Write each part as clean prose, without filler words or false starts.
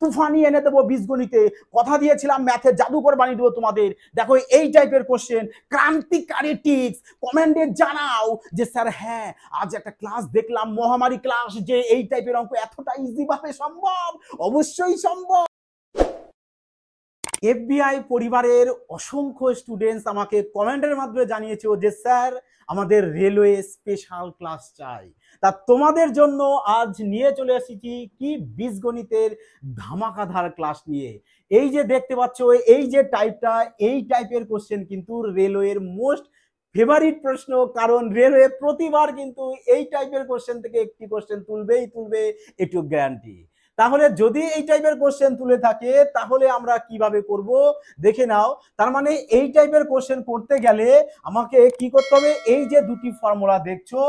তুফানি এনে দেবো বীজগণিতে, কথা দিয়েছিলাম ম্যাথে জাদুকর বানিয়ে দেবো তোমাদের। দেখো এই টাইপের কোশ্চেন, ক্রান্তিকারী টিপস, কমেন্টে জানাও যে স্যার হ্যাঁ আজ একটা ক্লাস দেখলাম মহামারী ক্লাস, যে এই টাইপের অঙ্ক এতটা ইজি ভাবে সম্ভব। অবশ্যই সম্ভব। এফবিআই পরিবারের অসংখ্য স্টুডেন্টস আমাকে কমেন্টের মাধ্যমে জানিয়েছে যে স্যার আমাদের রেলওয়ে স্পেশাল ক্লাস চাই। তা তোমাদের জন্য আজ নিয়ে চলে এসেছি কি বীজগণিতের ধামাকাধার ক্লাস নিয়ে। এই যে দেখতে পাচ্ছ এই যে টাইপটা, এই টাইপের কোশ্চেন কিন্তু রেলওয়ের মোস্ট ফেভারিট প্রশ্ন, কারণ রেলওয়ে প্রতিবার কিন্তু এই টাইপের কোশ্চেন থেকে একটি কোশ্চেন তুলবেই তুলবে, একটু গ্যারান্টি। তাহলে যদি এই টাইপের কোশ্চেন তুলে থাকে তাহলে আমরা কিভাবে করব দেখে নাও। তার মানে এই টাইপের কোশ্চেন করতে গেলে আমাকে কি করতে হবে, এই যে দুটি ফর্মুলা দেখছো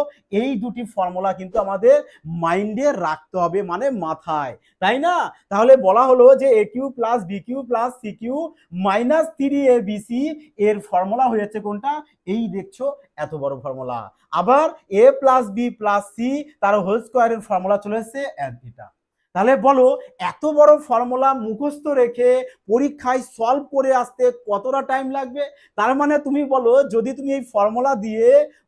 এই দুটি ফর্মুলা কিন্তু আমাদের মাইন্ডে রাখতে হবে, মানে মাথায়, তাই না? তাহলে বলা হলো যে a cube plus b cube plus c cube minus 3abc এর ফর্মুলা হয়েছে কোনটা, এই দেখছো এত বড় ফর্মুলা। আবার এ প্লাস বি প্লাস সি তার হোল স্কোয়ারের ফর্মুলা চলে এসেছে এটা। তাহলে বলো এত বড় ফর্মুলা মুখস্থ রেখে পরীক্ষায় সলভ করে আসতে কতটা টাইম লাগবে? তার মানে তুমি বলো যদি তুমি এই ফর্মুলা দিয়ে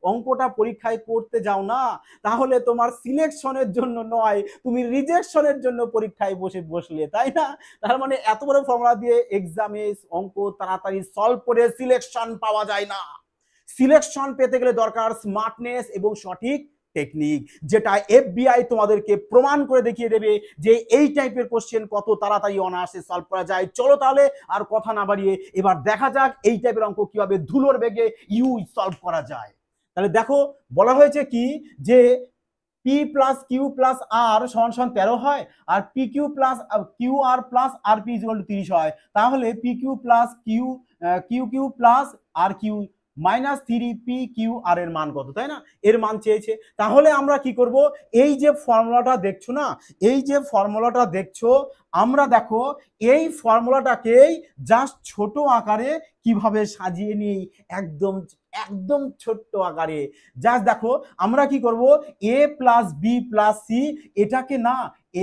অঙ্কটা পরীক্ষায় করতে যাও না, তাহলে তোমার সিলেকশনের জন্য নয়, তুমি রিজেকশনের জন্য পরীক্ষায় বসলে, তাই না? তার মানে এত বড় ফর্মুলা দিয়ে এক্সামে অঙ্ক তাড়াতাড়ি সলভ করে সিলেকশন পাওয়া যায় না। সিলেকশন পেতে গেলে দরকার স্মার্টনেস এবং সঠিক টেকনিক, যেটা এফবিআই তোমাদেরকে প্রমাণ করে দেখিয়ে দেবে যে এই টাইপের কোশ্চেন কত তাড়াতাড়ি অনায়াসে সলভ করা যায়। চলো তাহলে আর কথা না বাড়িয়ে এবার দেখা যাক এই টাইপের অঙ্ক কিভাবে ধুলোর বেগে সলভ করা যায়। তাহলে দেখো বলা হয়েছে কি যে p plus q plus r সমান সমান 13 হয়, আর p q plus q r plus r p equal to 30 হয়। তাহলে p q plus q q plus r q minus 3পি কিউ আর এর মান কত, তাই না? এর মান চেয়েছে। তাহলে আমরা কি করব, এই যে ফর্মুলাটা দেখছো না, এই যে ফর্মুলাটা দেখছো, আমরা দেখো এই ফর্মুলাটাকেই জাস্ট ছোট আকারে কিভাবে সাজিয়ে নিই, একদম একদম ছোট্ট আকারে। জাস্ট দেখো আমরা কি করব, এ প্লাস বি প্লাস সি এটাকে না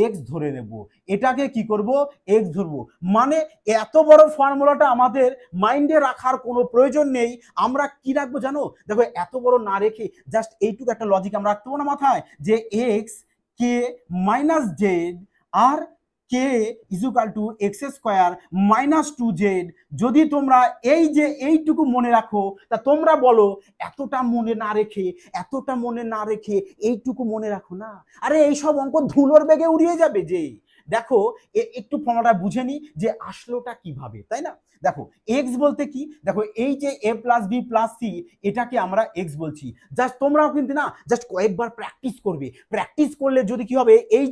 এক্স ধরে নেব, এটাকে কি করব এক্স ধরবো। মানে এত বড় ফর্মুলাটা আমাদের মাইন্ডে রাখার কোনো প্রয়োজন নেই। আমরা কি রাখবো জানো, দেখো এত বড় না রেখে জাস্ট এইটুকু একটা লজিক আমরা রাখতে না মাথায়, যে এক্স কে মাইনাস জেড আর k equal to x square minus 2z। যদি তোমরা এই যে এইটুকু মনে রাখো, তা তোমরা বলো এতটা মনে না রেখে এইটুকু মনে রাখো না, আরে এইসব অঙ্ক ধুলোর বেগে উড়িয়ে যাবে। যে দেখো একটু ফর্মুলাটা বুঝে নি যে আসলোটা কিভাবে, তাই না? দেখো এক্স বলতে কি, দেখো এই যে এ প্লাস বি প্লাস সি এটাকে আমরা এক্স বলছি। জাস্ট তোমরাও কিন্তু না জাস্ট কয়েকবার প্র্যাকটিস করবে, প্র্যাকটিস করলে যদি কি হবে, এই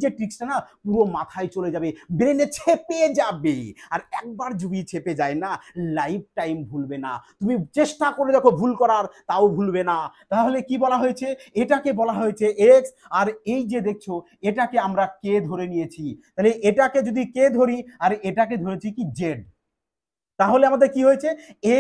যে ট্রিক্সটা না পুরো মাথায় চলে যাবে, ব্রেনে ছেপে যাবে। আর একবার যদি ছেপে যায় না, লাইফ টাইম ভুলবে না। তুমি চেষ্টা করে দেখো ভুল করার, তাও ভুলবে না। তাহলে কি বলা হয়েছে, এটাকে বলা হয়েছে এক্স, আর এই যে দেখছো এটাকে আমরা কে ধরে নিয়েছি। তাহলে এটাকে যদি কে ধরি আর এটাকে ধরেছি কি জেড, তাহলে আমাদের কি হয়েছে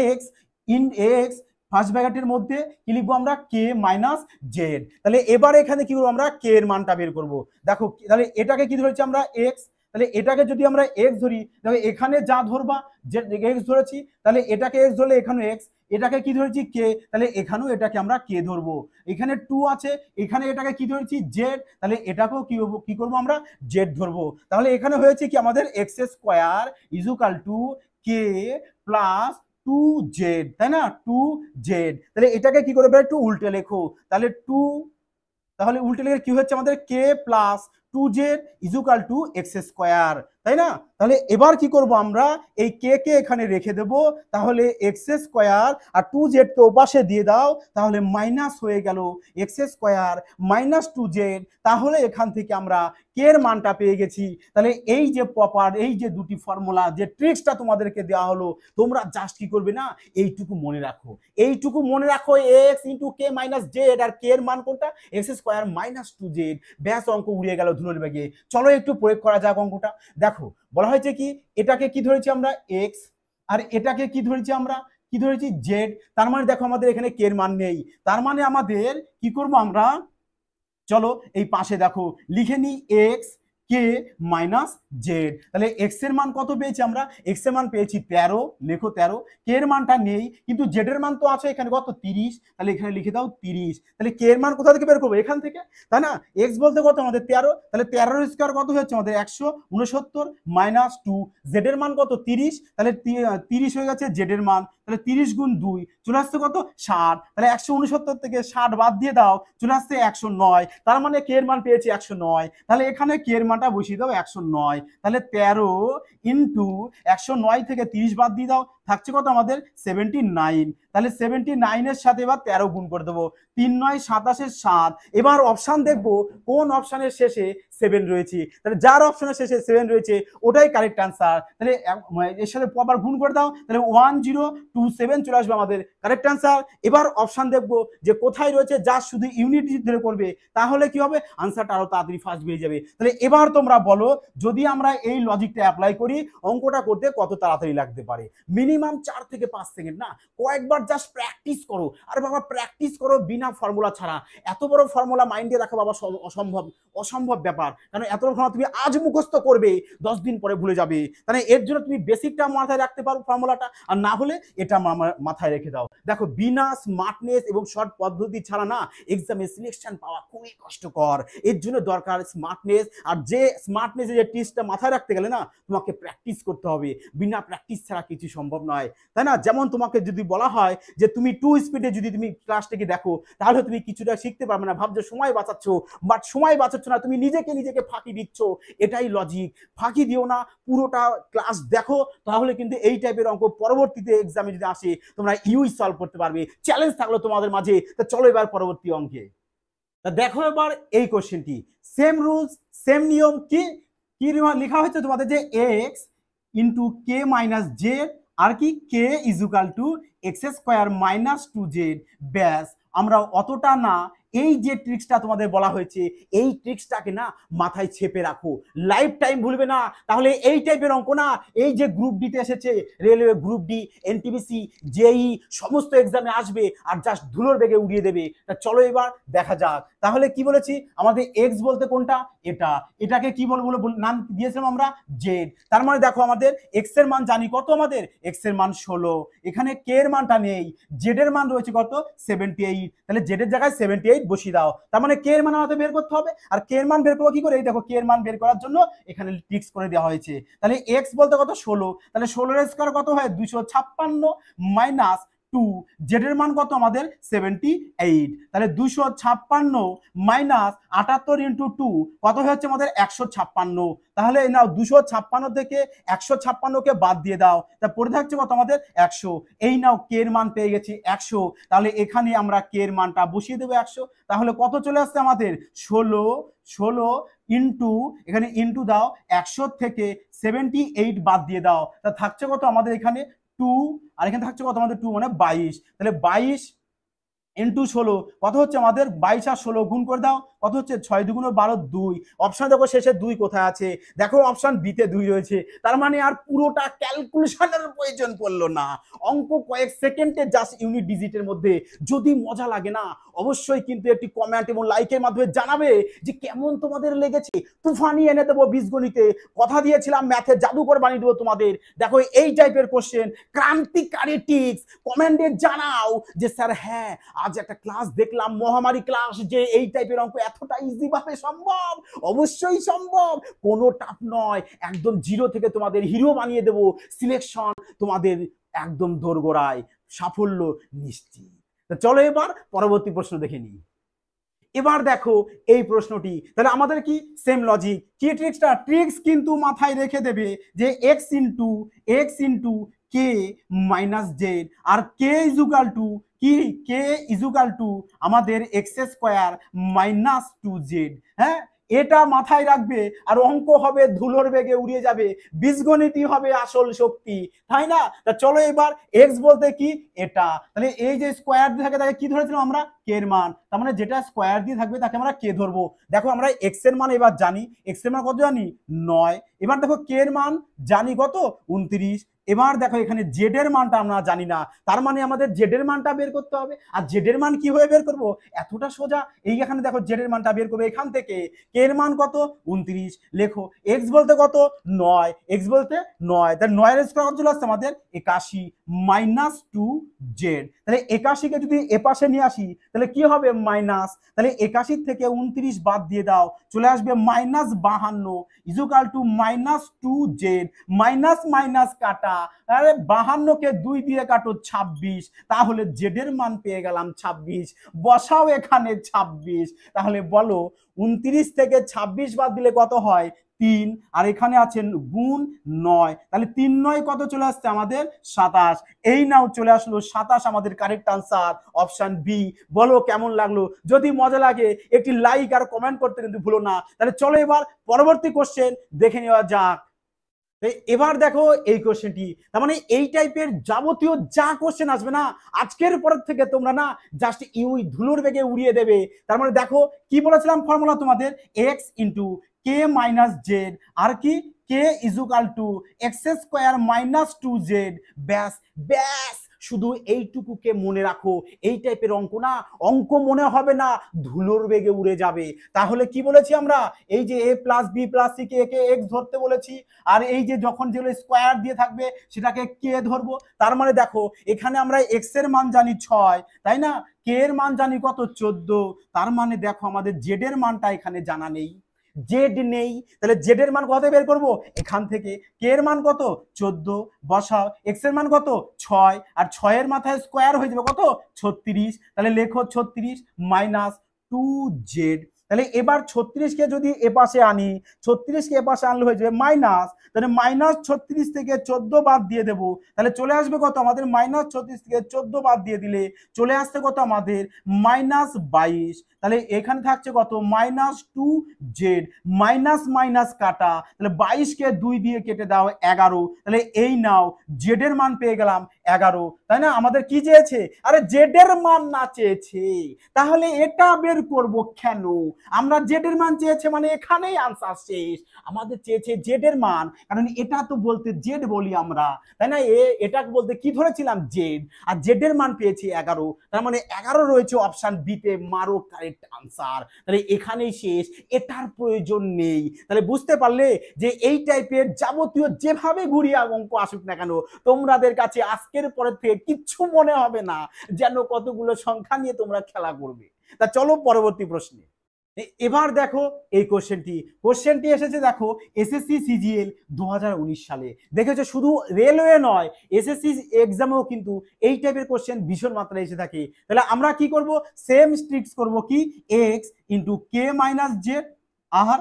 এক্স ইন এক্স ফার্স্ট ব্র্যাকেটের মধ্যে কি লিখবো আমরা, কে মাইনাস জেড। তাহলে এবার এখানে কি করবো আমরা, কে এর মানটা বের করবো। দেখো তাহলে এটাকে কি ধরেছি আমরা এক্স, তাহলে এটাকে যদি আমরা এক্স ধরি, দেখো এখানে যা ধরবা যে এক্স ধরেছি, তাহলে এটাকে এক্স ধরলে এখানে এক্স, এটাকে কি ধরেছি কে, তাহলে এখানেও এটাকে আমরা কে ধরবো। এখানে 2 আছে, এখানে এটাকে কি ধরেছি জেড, তাহলে এটাকেও কি করবো আমরা জেড ধরবো। তাহলে এখানে হয়েছে কি আমাদের x square equal to K plus 2z, তাই না? 2z। তাহলে এটাকে কি করবে একটু উল্টে লেখো, তাহলে তাহলে উল্টে লেখে কি হচ্ছে আমাদের k plus 2z equal to x square, তাই না? তাহলে এবার কি করব আমরা, এই কে কে এখানে রেখে দেব, তাহলে এক্স স্কোয়ার আর 2z কে ওপাশে দিয়ে দাও, তাহলে মাইনাস হয়ে গেল এক্স স্কোয়ার মাইনাস 2z। তাহলে এখান থেকে আমরা কে এর মানটা পেয়ে গেছি। তাহলে এই যে প্রপার এই যে দুটি ফর্মুলা যে ট্রিক্সটা তোমাদেরকে দেওয়া হলো, তোমরা জাস্ট কি করবে না এইটুকু মনে রাখো, x into k minus z, আর কে এর মান কোনটা এক্স স্কোয়ার মাইনাস 2z। ব্যাস অঙ্ক উড়িয়ে গেল ধুলোর বেগে। চলো একটু প্রয়োগ করা যাক অঙ্কটা। দেখো বলা হয়েছে কি, এটাকে কি ধরেছি আমরা এক্স, আর এটাকে কি ধরেছি আমরা জেড। তার মানে দেখো আমাদের এখানে কে এর মান নেই, তার মানে আমাদের কি করব আমরা, চলো এই পাশে দেখো লিখে নি এক্স কে মাইনাস জেড। তাহলে এক্স এর মান কত পেয়েছি আমরা? এক্স এর মান পেয়েছি 13, লেখো 13। কে এর মানটা নেই, কিন্তু জেড এর মান তো আছে এখানে কত 30, তাহলে এখানে লিখে দাও 30। তাহলে কে এর মান কোথা থেকে বের করবো? এখান থেকে, তাই না? এক্স বলতে কত আমাদের 13, তাহলে 13 স্কোয়ার কত হচ্ছে আমাদের 169 মাইনাস 2। জেড এর মান কত 30, তাহলে 30 হয়ে গেছে জেড এর মান। তাহলে 30 গুণ 2 চলে আসছে কত 60। তাহলে 169 থেকে 60 বাদ দিয়ে দাও, চলে আসছে 109। তার মানে কে এর মান পেয়েছি 109। তাহলে এখানে কে এর মানটা বসিয়ে দাও 109। তাহলে 13 ইন্টু 109 থেকে 30 বাদ দিয়ে দাও, থাকছে কত আমাদের 79। তাহলে 79 এর সাথে এবার 13 গুণ করে দেবো, 3 9 27 7। এবার অপশন দেখবো কোন অপশনের শেষে 7 রয়েছে। তাহলে যার অপশনের শেষে 7 রয়েছে ওটাই কারেক্ট আনসার। তাহলে এর সাথে আবার গুণ করে দাও, তাহলে 1027 চলে আসবে আমাদের কারেক্ট আনসার। এবার অপশন দেখবো যে কোথায় রয়েছে যা শুধু ইউনিট ধরে করবে, তাহলে কি হবে আনসারটা আরো তাড়াতাড়ি ফাস্ট বেরিয়ে যাবে। তাহলে এবার তোমরা বলো যদি আমরা এই লজিকটা অ্যাপ্লাই করি অঙ্কটা করতে কত তাড়াতাড়ি লাগতে পারে? মিনিমাম 4 থেকে 5 সেকেন্ড না, কয়েকবার জাস্ট প্র্যাকটিস করো। আর বাবা প্র্যাকটিস করো বিনা ফর্মুলা ছাড়া। এত বড় ফর্মুলা মাইন্ডে রাখা বাবা অসম্ভব, অসম্ভব ব্যাপার। কারণ এত বড় ফর্মুলা তুমি আজ মুখস্থ করবে 10 দিন পরে ভুলে যাবে। তাহলে এর জন্য তুমি বেসিকটা মাথায় রাখতে পারো ফর্মুলাটা, আর না হলে এটা মাথায় রেখে দাও। দেখো বিনা স্মার্টনেস এবং শর্ট পদ্ধতি ছাড়া না এক্সামে সিলেকশন পাওয়া খুবই কষ্টকর। এর জন্য দরকার স্মার্টনেস। আর যে স্মার্টনেসের যে টিপসটা মাথায় রাখতে গেলে না তোমাকে প্র্যাকটিস করতে হবে। বিনা প্র্যাকটিস ছাড়া কিছু সম্ভব নয়, তাই না? যেমন তোমাকে যদি বলা হয় যে তুমি 2 স্পিডে যদি তুমি ক্লাসটাকে দেখো তাহলে তুমি কিছুটা শিখতে পারবে না, ভাবছো সময় বাঁচাচ্ছ, বাট সময় বাঁচাচ্ছ না, তুমি নিজেকে ফাঁকি দিচ্ছ। এটাই লজিক, ফাঁকি দিও না, পুরোটা ক্লাস দেখো, তাহলে কিন্তু এই টাইপের অঙ্ক পরবর্তীতে এক্সামে যদি আসে তোমরা ইউই সলভ করতে পারবে। চ্যালেঞ্জ থাকলো তোমাদের মাঝে। তা চলো এবার পরবর্তী অঙ্কে। তা দেখো এবার এই কোশ্চেনটি, সেম রুলস সেম নিয়ম। কি কি লেখা হয়েছে তোমাদের যে x into k minus z আর কি k equal to x square minus 2z। ব্যাস, আমরা অতটা না, এই যে ট্রিক্সটা তোমাদের বলা হয়েছে এই ট্রিক্সটাকে না মাথায় চেপে রাখো, লাইফ টাইম ভুলবে না। তাহলে এই টাইপের অঙ্ক না এই যে গ্রুপ ডিতে এসেছে, রেলওয়ে গ্রুপ ডি, এনটিপিসি, জেই সমস্ত এক্সামে আসবে আর জাস্ট ধুলোর বেগে উড়িয়ে দেবে। তা চলো এবার দেখা যাক। তাহলে কি বলেছি আমাদের এক্স বলতে কোনটা? এটা, এটাকে কি বলবো নাম দিয়েছিলাম আমরা জেড। তার মানে দেখো আমাদের এক্স এর মান জানি কত, আমাদের এক্স এর মান 16, এখানে কে এর মানটা নেই, জেড এর মান রয়েছে কত 78। তাহলে জেড এর জায়গায় 78 বসিয়ে দাও। তার মানে কে এর মান আমাদের বের করতে হবে। আর কে এর মান বের করবো কি করে? এই দেখো কে এর মান বের করার জন্য এখানে ট্রিক্স করে দেওয়া হয়েছে। তাহলে এক্স বলতে কত 16, তাহলে 16 এর স্কয়ার কত হয় 256 মাইনাস 2, জেড এর মান কত আমাদের 78। তাহলে 256 মাইনাস 78 ইন্টু 2 কত হচ্ছে আমাদের 156। তাহলে নাও 256 থেকে 156কে বাদ দিয়ে দাও, তা পড়ে থাকছে কত আমাদের 100। এই নাও কে এর মান পেয়ে গেছি 100। তাহলে এখানে আমরা কে এর মানটা বসিয়ে দেবো 100। তাহলে কত চলে আসছে আমাদের 16 ইন্টু, এখানে ইন্টু দাও 100 থেকে 78 বাদ দিয়ে দাও, তা থাকছে কত আমাদের এখানে 2, আর এখানে থাকছে কত আমাদের 2 মানে 22। তাহলে 22 ইন্টু 16 কত হচ্ছে আমাদের 22 আর 16 গুণ করে দাও, কত হচ্ছে 6 2 12 2। অপশন দেখো শেষে 2 কোথায় আছে, দেখো অপশন বি তে 2 রয়েছে। তার মানে আর পুরোটা ক্যালকুলেশনের প্রয়োজন পড়লো না, অঙ্ক কয়েক সেকেন্ডে জাস্ট ইউনিট ডিজিটের মধ্যে। যদি মজা লাগে না অবশ্যই কিন্তু একটি কমেন্ট এবং লাইকের মাধ্যমে জানাবে যে কেমন তোমাদের লেগেছে। তুফানি এনে দেবো বীজগণিতে, কথা দিয়েছিলাম ম্যাথে জাদুকর বানিয়ে দেবো তোমাদের। দেখো এই টাইপের কোশ্চেন, ক্রান্তিকারী টিপস, কমেন্টে জানাও যে স্যার হ্যাঁ আজ একটা ক্লাস দেখলাম মহামারী ক্লাস, যে এই টাইপের অঙ্ক এতটা ইজি ভাবে সম্ভব। অবশ্যই সম্ভব, কোনো টাফ নয়, একদম জিরো থেকে তোমাদের হিরো বানিয়ে দেবো। সিলেকশন তোমাদের একদম দোরগোড়ায়, সাফল্য নিশ্চিত। চলো এবার পরবর্তী প্রশ্ন দেখে নিই। এবার দেখো এই প্রশ্নটি, তাহলে আমাদের কি সেম লজিক। কি ট্রিক্সটা? ট্রিক্স কিন্তু মাথায় রেখে দেবে যে x into k minus z, আর কে ইজুকাল টু কি, কে ইজুকাল টু আমাদের এক্স স্কোয়ার মাইনাস 2z। হ্যাঁ, এটা মাথায় রাখবে আর অঙ্ক হবে ধুলোর বেগে উড়িয়ে যাবে, বীজগণিতই হবে আসল শক্তি, তাই না? তা চলো এবার এক্স বলতে কি এটা, তাহলে এই যে স্কোয়ার দিয়ে থাকে তাকে কি ধরেছিলাম আমরা কে এর মান, তার মানে যেটা স্কোয়ার দিয়ে থাকবে তাকে আমরা কে ধরবো। দেখো আমরা এক্স এর মান এবার জানি, এক্স এর মান কত জানি 9। এবার দেখো কে এর মান জানি কত 29। এবার দেখো এখানে জেড এর মানটা আমরা জানি না, তার মানে আমাদের জেড এর মানটা বের করতে হবে। আর জেড এর মান কিভাবে বের করব, এতটা সোজা। এই এখানে দেখো জেড এর মানটা বের করবো এখান থেকে। কে এর মান কত, 29, লেখো। এক্স বলতে কত, 9, এক্স বলতে 9, তাহলে 9 এর স্কয়ার কত চলে আসছে আমাদের 81 মাইনাস 2 জেড। তাহলে 81 কে যদি এ পাশে নিয়ে আসি তাহলে কি হবে মাইনাস, তাহলে 81 থেকে 29 বাদ দিয়ে দাও, চলে আসবে minus 52 equal to minus 2 Z. Minus minus কাটা, আরে 52 কে 2 দিয়ে কাটো 26, তাহলে জেড এর মান পেয়ে গেলাম 26। বসাও এখানে 26। তাহলে বলো 29 থেকে 26 বাদ দিলে কত হয় 3, আর এখানে আছেন গুণ 9, তাহলে 3 9 কত চলে আসছে আমাদের 27। এই নাও চলে আসলো 27 আমাদের কারেক্ট আনসার, অপশন বি। বলো কেমন লাগলো? যদি মজা লাগে একটি লাইক আর কমেন্ট করতে কিন্তু ভুলো না। তাহলে চলো এবার পরবর্তী কোশ্চেন দেখে নেওয়া যাক। এবার দেখো এই কোশ্চেনটি, তার মানে এই টাইপের যাবতীয় যা কোশ্চেন আসবে না আজকের পর থেকে তোমরা না জাস্ট ধুলোর বেগে উড়িয়ে দেবে। তার মানে দেখো কি বলেছিলাম ফর্মুলা তোমাদের, x into k minus z, আর কি k equal to x square minus 2 z. ব্যাস ব্যাস, শুধু এইটুকুকে মনে রাখো। এই টাইপের অঙ্ক না, অঙ্ক মনে হবে না, ধুলোর বেগে উড়ে যাবে। তাহলে কি বলেছি আমরা, এই যে এ plus B plus C K একে এক্স ধরতে বলেছি, আর এই যে যখন যেগুলো স্কোয়ার দিয়ে থাকবে সেটাকে কে ধরবো। তার মানে দেখো এখানে আমরা এক্স এর মান জানি 6, তাই না, কে এর মান জানি কত 14। তার মানে দেখো আমাদের জেড এর মানটা এখানে জানা নেই, জেড নেই। তাহলে জেড এর মান কত বের করব এখান থেকে, কে এর মান কত 14, বসাও। এক্স এর মান কত 6, আর 6 এর মাথায় স্কোয়ার হয়ে যাবে কত 36, তাহলে লেখো 36 মাইনাস 2 জেড। তাহলে এবার 36 কে যদি এ পাশে আনি, 36 কে এ পাশে আনলে হয়ে যাবে মাইনাস, তাহলে মাইনাস 36 থেকে 14 বাদ দিয়ে দেবো, তাহলে চলে আসবে কত আমাদের মাইনাস 36 থেকে 14 বাদ দিয়ে দিলে চলে আসছে কত আমাদের মাইনাস 22। তাহলে এখানে থাকছে কত মাইনাস 2 জেড। মাইনাস মাইনাস কাটা, তাহলে 22 কে 2 দিয়ে কেটে দাও 11, তাহলে এই নাও জেড এর মান পেয়ে গেলাম 11, তাই না। আমাদের কি চেয়েছে, আরে জেড এর মান না চেয়েছে, তাহলে এটা বের করব কেন, আমরা জেড এর মান চেয়েছে মানে এখানেই আনসার শেষ। আমাদের চেয়েছে জেড এর মান, কারণ এটা তো বলতে জেড বলি আমরা, তাই না। এটা বলতে কি ধরেছিলাম জেড, আর জেড এর মান পেয়েছি 11, তার মানে 11 রয়েছে অপশন বি তে, মারো কারেক্ট আনসার। তাহলে এখানেই শেষ, এটার প্রয়োজন নেই। তাহলে বুঝতে পারলে যে এই টাইপের যাবতীয় যেভাবে ঘুরিয়ে অঙ্ক আসুক না কেন তোমাদের কাছে আজকের পরের থেকে কিচ্ছু মনে হবে না, যেন কতগুলো সংখ্যা নিয়ে তোমরা খেলা করবে। তা চলো পরবর্তী প্রশ্নে। এবার দেখো এই কোশ্চেনটি এসেছে দেখো এসএসসি সিজিএল 2019 সালে। দেখেছো শুধু রেলওয়ে নয়, এসএসসি এক্সামেও কিন্তু এই টাইপের কোশ্চেন ভীষণ মাত্রায় এসে থাকে। তাহলে আমরা কি করব, সেম ট্রিক্স করব, কি x into k minus z, আর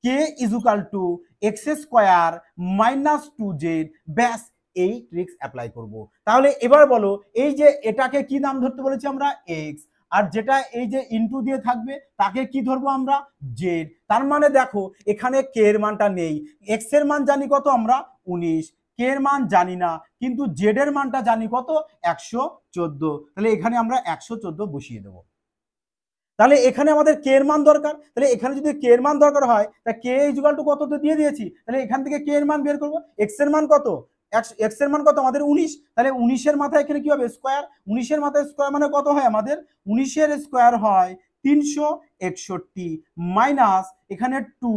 k equal to x square minus 2 z. ব্যাস এই ট্রিক্স অ্যাপ্লাই করব। তাহলে এবার বলো এই যে এটাকে কি নাম ধরতে বলেছি আমরা, এক্স, আর যেটা এই যে ইনটু দিয়ে থাকবে তাকে কি ধরবো আমরা, জেড। তার মানে দেখো এখানে কে এর মানটা নেই, এক্স এর মান জানি কত আমরা 19, কে এর মান জানি না, কিন্তু জেড এর মানটা জানি কত 114। তাহলে এখানে আমরা 114 বসিয়ে দেবো। তাহলে এখানে আমাদের কে এর মান দরকার, তাহলে এখানে যদি কে এর মান দরকার হয় তা কে ইকুয়াল টু কত তো দিয়ে দিয়েছি, তাহলে এখান থেকে কে এর মান বের করবো। এক্স এর মান কত, এক্স এর মান কত আমাদের 19, তাহলে 19 এর মাথায় এখানে কি হবে স্কোয়ার, 19 এর মাথায় স্কোয়ার মানে কত হয় আমাদের 19 এর স্কোয়ার হয় 361 মাইনাস এখানে 2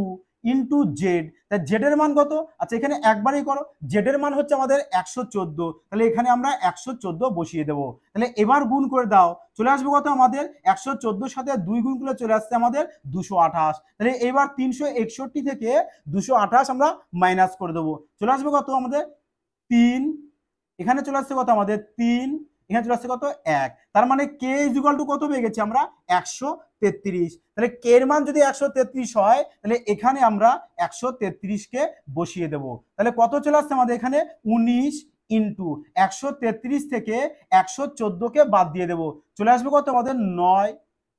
ইন্টু জেড। তা জেড এর মান কত, আচ্ছা এখানে একবারই করো, জেড এর মান হচ্ছে আমাদের 114, তাহলে এখানে আমরা 114 বসিয়ে দেবো। তাহলে এবার গুণ করে দাও, চলে আসবে কত আমাদের 114 সাথে 2 গুণ করলে চলে আসছে আমাদের 228। তাহলে এবার 361 থেকে 228 আমরা মাইনাস করে দেবো, চলে আসবে কত আমাদের 3, এখানে চলে আসছে কত আমাদের 3, এখানে চলে আসছে কত 1। তার মানে কে ইকুয়াল টু কত পেয়ে গেছি আমরা 133। তাহলে কে এর মান যদি 133 হয় তাহলে এখানে আমরা 133 কে বসিয়ে দেব। তাহলে কত চলে আসছে আমাদের এখানে 19 ইন্টু 133 থেকে 114 কে বাদ দিয়ে দেবো, চলে আসবে কত আমাদের 9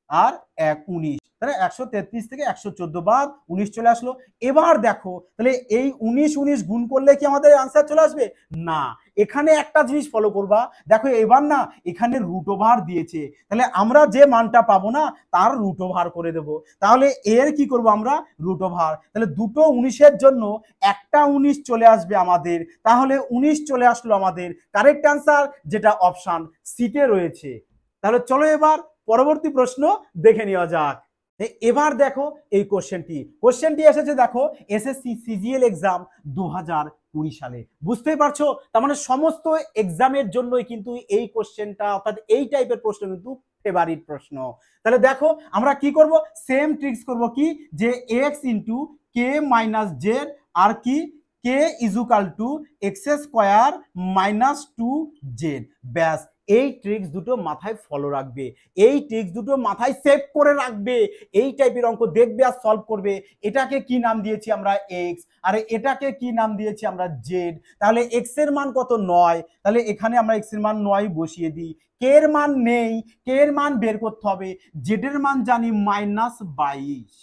আর 1 19। তাহলে 133 থেকে 114 বাদ 19 চলে আসলো। এবার দেখো তাহলে এই 19 19 গুণ করলে কি আমাদের আনসার চলে আসবে? না, এখানে একটা জিনিস ফলো করবা, দেখো এবার না এখানে রুট ওভার দিয়েছে, তাহলে আমরা যে মানটা পাবো না তার রুট ওভার করে দেব। তাহলে এর কি করব আমরা? Root over. তাহলে দুটো 19-এর জন্য একটা 19 চলে আসবে আমাদের, তাহলে 19 চলে আসলো আমাদের কারেক্ট আনসার, যেটা অপশন সিতে রয়েছে। তাহলে চলো এবার পরবর্তী প্রশ্ন দেখে নেওয়া যাক। এবার দেখো এই কোশ্চেনটি এসেছে দেখো এসএসসি সিজিএল এক্সাম 2020 সালে। বুঝতেই পারছো, তার মানে সমস্ত এক্সামের জন্যই কিন্তু এই কোশ্চেনটা অর্থাৎ এই টাইপের প্রশ্ন কিন্তু ফেভারিট প্রশ্ন। তাহলে দেখো আমরা কি করব, সেম ট্রিক্স করব কি, যে x into k minus z আর কি k equal to x square minus 2z। ব্যাস, এই ট্রিক্স দুটো মাথায় ফলো রাখবে, এই ট্রিক্স দুটো মাথায় সেভ করে রাখবে। এই টাইপের অঙ্ক দেখবে আর সলভ করবে। এটাকে কি নাম দিয়েছি আমরা? এক্স। আর এটাকে কি নাম দিয়েছি আমরা? জেড। তাহলে এক্স এর মান কত? 9। তাহলে এখানে আমরা এক্স এর মান 9 বসিয়ে দিই। কে এর মান নেই, কে এর মান বের করতে হবে। জেড এর মান জানি -22,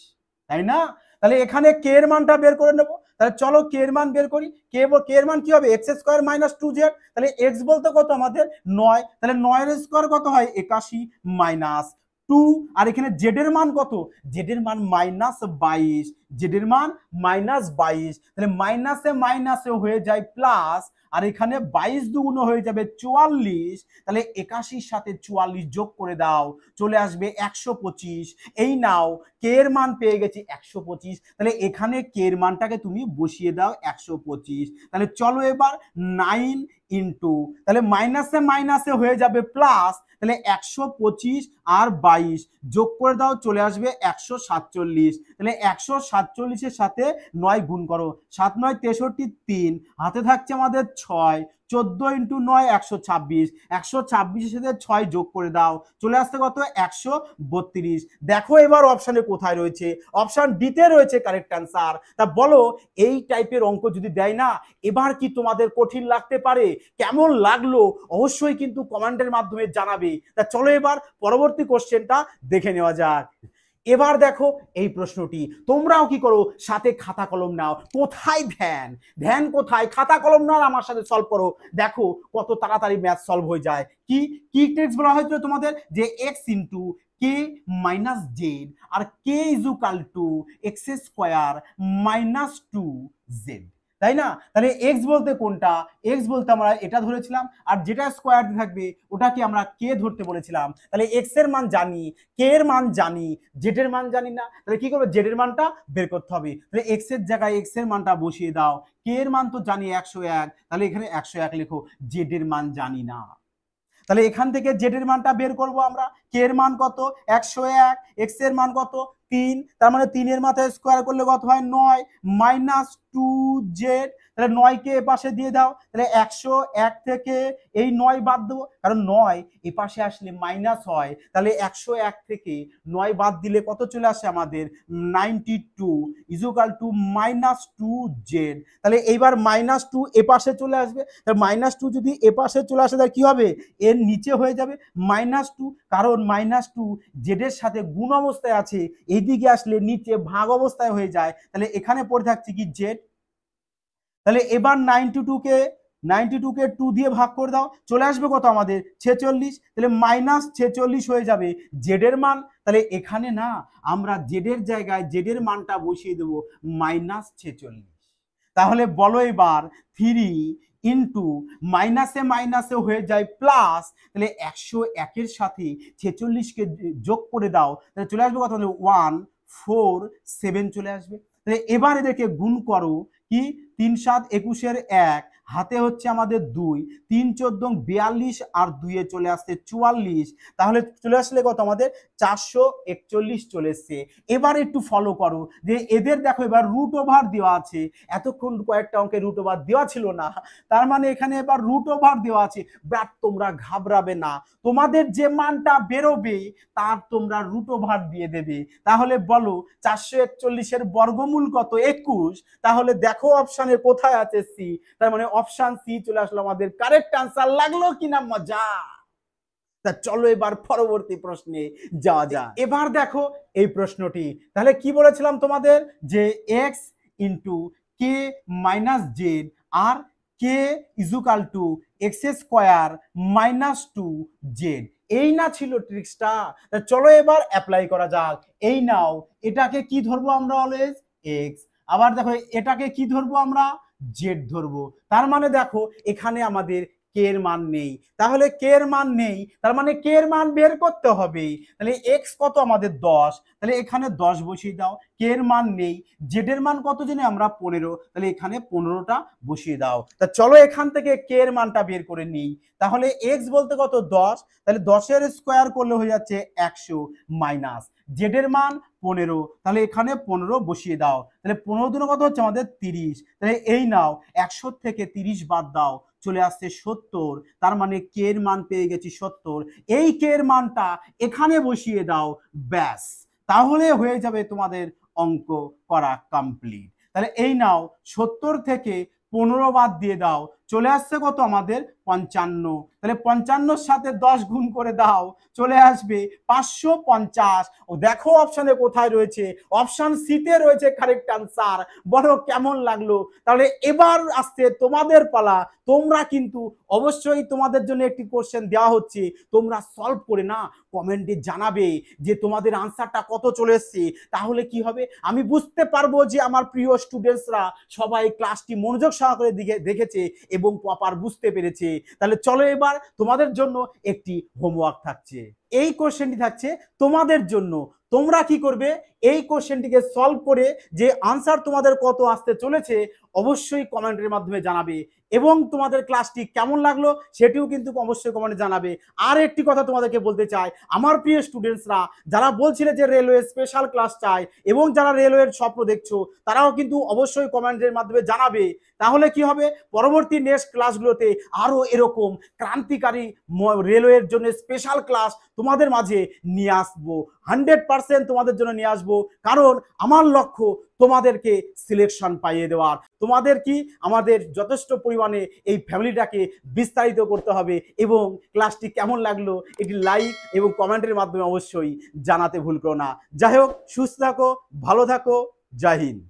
তাই না? তাহলে এখানে কে এর মানটা বের করে নেবো। তাহলে চলো কে এর মান বের করি। কে এর মান কি হবে? X square minus 2z। তাহলে এক্স বলতে কত আমাদের? 9। তাহলে 9 এর স্কোয়ার কত হয়? 81 মাইনাস 2। আর এখানে জেড এর মান কত? জেড এর মান -22, জেড এর মান -22। তাহলে মাইনাসে মাইনাসে হয়ে যায় প্লাস, আর এখানে 22 দুগুণ হয়ে যাবে 44। তাহলে 81-র সাথে 44 যোগ করে দাও, চলে আসবে 125। এই নাও কে এর মান পেয়ে গেছি 125। তাহলে এখানে কে এর মানটাকে তুমি বসিয়ে দাও 125। তাহলে চলো এবার 9 ইন্টু, তাহলে মাইনাসে মাইনাসে হয়ে যাবে প্লাস, তাহলে 125 আর 22 যোগ করে দাও, চলে আসবে 147। তাহলে 147-এর সাথে 9 গুণ করো, 7 9 63, 3 হাতে থাকছে আমাদের 6, 14 ইন্টু 9 126, 126-এর সাথে 6 যোগ করে দাও, চলে আসতে কত? 132। দেখো এবার অপশানে কোথায় রয়েছে? অপশান ডিতে রয়েছে কারেক্ট আনসার। তা বলো এই টাইপের অঙ্ক যদি দেয় না, এবার কি তোমাদের কঠিন লাগতে পারে? কেমন লাগলো অবশ্যই কিন্তু কমেন্টের মাধ্যমে জানাবে। তা চলো এবার পরবর্তী কোশ্চেনটা দেখে নেওয়া যাক। এবার দেখো এই প্রশ্নটি, তোমরাও কি করো? সাথে খাতা কলম নাও। কোথায় ধ্যান? ধ্যান কোথায়? খাতা কলম নাও, আমার সাথে সলভ করো। দেখো কত তাড়াতাড়ি ম্যাথ সলভ হয়ে যায়। কি কি ট্রিক্স বলা হয়েছিল তোমাদের? যে x into k minus z আর k equal to x square minus 2z, তাই না? তাহলে এক্স বলতে কোনটা? এক্স বলতে আমরা এটা ধরেছিলাম, আর যেটা স্কোয়ার থাকবে ওটাকে আমরা কে ধরতে বলেছিলাম। তাহলে এক্স এর মান জানি, কে এর মান জানি, জেড এর মান জানি না। তাহলে কি করবো? জেড এর মানটা বের করতে হবে। তাহলে এক্স এর জায়গায় এক্স এর মানটা বসিয়ে দাও। কে এর মান তো জানি 101, তাহলে এখানে 101 লেখো। জেড এর মান জানি না, তাহলে এখান থেকে জেড এর মানটা বের করব আমরা। কে এর মান কত? 101। এক্স এর মান কত? 3। তার মানে 3 এর মাথায় স্কোয়ার করলে কত হয়? 9 মাইনাস 2z। তাহলে 9 কে এপাশে দিয়ে দাও, তাহলে 101 থেকে এই 9 বাদ দেবো, কারণ 9 এপাশে আসলে মাইনাস হয়। তাহলে 101 থেকে 9 বাদ দিলে কত চলে আসে আমাদের? 92 ইজুকাল টু -2z। তাহলে এইবার -2 এপাশে চলে আসবে। তাহলে -2 যদি এপাশে চলে আসে তাহলে কি হবে? এর নিচে হয়ে যাবে -2, কারণ -2 জেডের সাথে গুণ অবস্থায় আছে, এইদিকে আসলে নিচে ভাগ অবস্থায় হয়ে যায়। তাহলে এখানে পড়ে থাকছে কি? জেড। তাহলে এবার 92কে 2 দিয়ে ভাগ করে দাও, চলে আসবে কত আমাদের? 46। তাহলে -46 হয়ে যাবে জেড এর মান। তাহলে এখানে না আমরা জেড এর জায়গায় জেড এর মানটা বসিয়ে দেবো -46। তাহলে বলো এবার 3 ইন্টু মাইনাসে মাইনাসে হয়ে যায় প্লাস, তাহলে 101-এর সাথে 46-কে যোগ করে দাও, তাহলে চলে আসবে কত? 147 চলে আসবে। তাহলে এবার এদেরকে গুণ করো। কি? 3 7 21-এর 1, হাতে হচ্ছে আমাদের 2, 3 14 42 আর 2-এ চলে আসছে 44। তাহলে চলে আসলে কত আমাদের? 441 চলে এসছে। এবার একটু ফলো করো যে এদের দেখো এবার রুট ওভার দেওয়া আছে, এতক্ষণ কয়েকটা অঙ্কে রুট ওভার দেওয়া ছিল না, তার মানে এখানে এবার রুট ওভার দেওয়া আছে। বাট তোমরা ঘাবড়াবে না, তোমাদের যে মানটা বেরোবে তার তোমরা রুট ওভার দিয়ে দেবে। তাহলে বলো 441-এর বর্গমূল কত? 21। তাহলে দেখো অপশানে কোথায় আছে? সি। তার মানে অপশান সি চলে আসলো আমাদের কারেক্ট আনসার। লাগলো কিনা মজা? তা চলো এবার পরবর্তী প্রশ্নে যাওয়া যাক। এবার দেখো এই প্রশ্নটি, তাহলে কি বলেছিলাম তোমাদের যে x into k minus z আর k equal to x square minus two z, এই না ছিল ট্রিক্সটা। চলো এবার অ্যাপ্লাই করা যাক। এই নাও, এটাকে কি ধরবো আমরা অলওয়েজ এক্স, আবার দেখো এটাকে কি ধরবো আমরা জেড ধরবো। তার মানে দেখো এখানে আমাদের কে এর মান নেই, তাহলে কে এর মান নেই, তার মানে কে এর মান বের করতে হবে। তাহলে এক্স কত আমাদের 10, তাহলে এখানে 10 বসিয়ে দাও। কে এর মান নেই, জেড এর মান কত জানি আমরা 15, তাহলে এখানে 15টা বসিয়ে দাও। তা চলো এখান থেকে কে এর মানটা বের করে নিই। তাহলে এক্স বলতে কত 10, তাহলে 10 এর স্কোয়ার করলে হয়ে যাচ্ছে 100 মাইনাস জেড এর মান 15, তাহলে এখানে 15 বসিয়ে দাও। তাহলে 15 দুনো কত হচ্ছে আমাদের 30, তাহলে এই নাও 100 থেকে 30 বাদ দাও, চলে আসছে 70, তার মানে কে এর মান পেয়ে গেছি 70। এই কে এর মানটা এখানে বসিয়ে দাও, ব্যাস তাহলে হয়ে যাবে তোমাদের অঙ্ক করা কমপ্লিট। তাহলে এই নাও 70 থেকে 15 বাদ দিয়ে দাও, চলে আসছে কত আমাদের 55, তাহলে 55-র সাথে 10 গুণ করে দাও, চলে আসবে 550। ও দেখো অপশনে কোথায় রয়েছে, অপশন সিতে রয়েছে কারেক্ট আনসার। বলো কেমন লাগলো? তাহলে এবার আসছে তোমাদের পালা। তোমরা কিন্তু অবশ্যই তোমাদের জন্য একটি কোশ্চেন দেওয়া হচ্ছে, তোমরা সলভ করে না কমেন্টে জানাবে যে তোমাদের আনসারটা কত চলে এসছে। তাহলে কি হবে, আমি বুঝতে পারবো যে আমার প্রিয় স্টুডেন্টসরা সবাই ক্লাসটি মনোযোগ সহকারে দেখেছে এবং প্রপার বুঝতে পেরেছে। তাহলে চলো এবার তোমাদের জন্য একটি হোমওয়ার্ক থাকছে, এই কোশ্চেনটি থাকছে তোমাদের জন্য। তোমরা কি করবে, এই কোশ্চেনটিকে সলভ করে যে আনসার তোমাদের কত আসতে চলেছে অবশ্যই কমেন্টের মাধ্যমে জানাবে, এবং তোমাদের ক্লাসটি কেমন লাগলো সেটিও কিন্তু অবশ্যই কমেন্টে জানাবে। আর একটি কথা তোমাদেরকে বলতে চাই, আমার প্রিয় স্টুডেন্টসরা যারা বলছিলে যে রেলওয়ে স্পেশাল ক্লাস চাই এবং যারা রেলওয়ের স্বপ্ন দেখছো, তারাও কিন্তু অবশ্যই কমেন্টের মাধ্যমে জানাবে। তাহলে কি হবে, পরবর্তী নেক্সট ক্লাসগুলোতে আরো এরকম ক্রান্তিকারী রেলওয়ের জন্য স্পেশাল ক্লাস তোমাদের মাঝে নিয়ে আসবো, 100% তোমাদের জন্য নিয়ে আসবো। কারণ আমার লক্ষ্য তোমাদেরকে সিলেকশন পাইয়ে দেওয়ার। তোমাদের কি আমাদের যথেষ্ট পরিমাণে এই ফ্যামিলিটাকে বিস্তারিত করতে হবে, এবং ক্লাসটি কেমন লাগলো এটি লাইক এবং কমেন্টের মাধ্যমে অবশ্যই জানাতে ভুল করো না। যাই হোক, সুস্থ থাকো, ভালো থাকো, জয় হিন্দ।